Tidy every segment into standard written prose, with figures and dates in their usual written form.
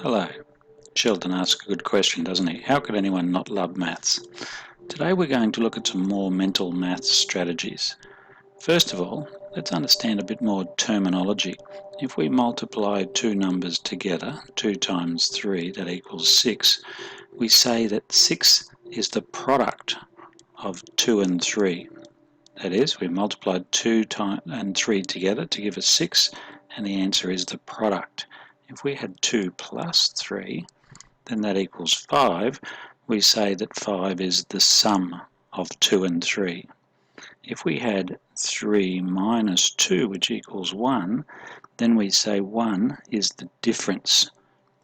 Hello. Sheldon asks a good question, doesn't he? How could anyone not love maths? Today we're going to look at some more mental maths strategies. First of all, let's understand a bit more terminology. If we multiply two numbers together, 2 times 3, that equals 6, we say that 6 is the product of 2 and 3. That is, we multiplied 2 and 3 together to give us 6, and the answer is the product. If we had 2 plus 3, then that equals 5. We say that 5 is the sum of 2 and 3. If we had 3 minus 2, which equals 1, then we say 1 is the difference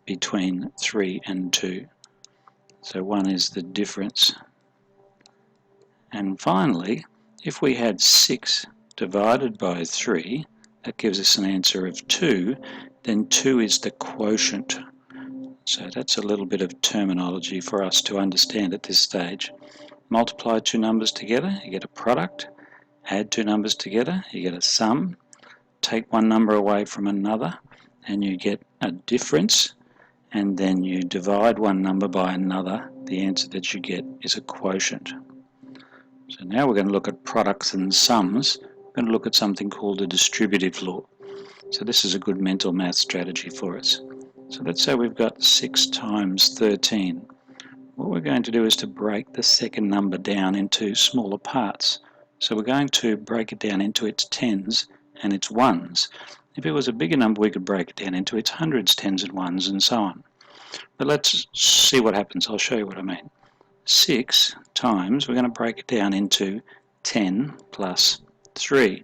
between 3 and 2. So 1 is the difference. And finally, if we had 6 divided by 3, that gives us an answer of 2, then 2 is the quotient. So that's a little bit of terminology for us to understand at this stage. Multiply two numbers together, you get a product. Add two numbers together, you get a sum. Take one number away from another, and you get a difference. And then you divide one number by another. The answer that you get is a quotient. So now we're going to look at products and sums. We're going to look at something called a distributive law. So this is a good mental math strategy for us. So let's say we've got 6 times 13. What we're going to do is to break the second number down into smaller parts. So we're going to break it down into its tens and its ones. If it was a bigger number, we could break it down into its hundreds, tens and ones, and so on. But let's see what happens. I'll show you what I mean. 6 times, we're going to break it down into 10 plus 3,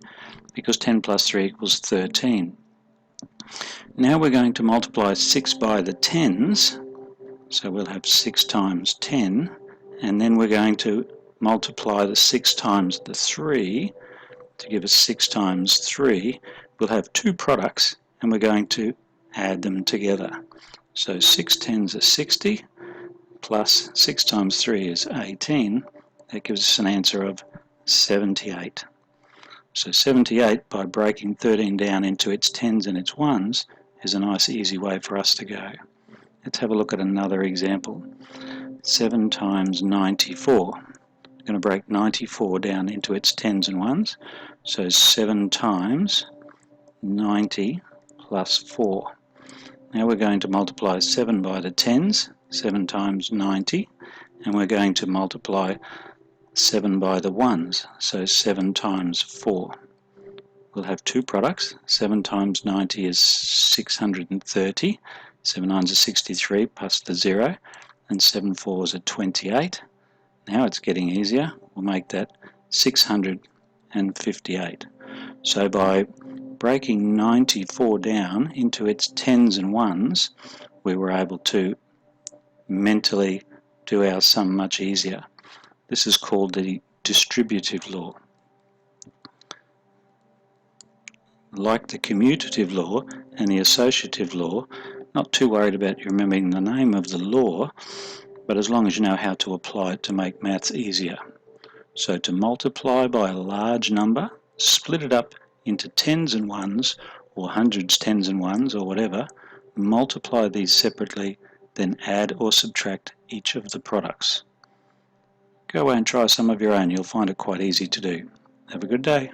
because 10 plus 3 equals 13. Now we're going to multiply 6 by the tens, so we'll have 6 times 10, and then we're going to multiply the 6 times the 3 to give us 6 times 3. We'll have two products, and we're going to add them together. So 6 tens are 60, plus 6 times 3 is 18. That gives us an answer of 78. So 78, by breaking 13 down into its tens and its ones, is a nice easy way for us to go. Let's have a look at another example. 7 times 94. We're going to break 94 down into its tens and ones. So 7 times 90 plus 4. Now we're going to multiply 7 by the tens, 7 times 90, and we're going to multiply 7 by the ones, so 7 times 4. We'll have two products. 7 times 90 is 630. 7 nines are 63 plus the 0, and 7 fours are 28. Now it's getting easier. We'll make that 658. So by breaking 94 down into its tens and ones, we were able to mentally do our sum much easier. This is called the distributive law. Like the commutative law and the associative law, not too worried about you remembering the name of the law, but as long as you know how to apply it to make maths easier. So to multiply by a large number, split it up into tens and ones, or hundreds, tens and ones, or whatever, multiply these separately, then add or subtract each of the products. Go away and try some of your own. You'll find it quite easy to do. Have a good day.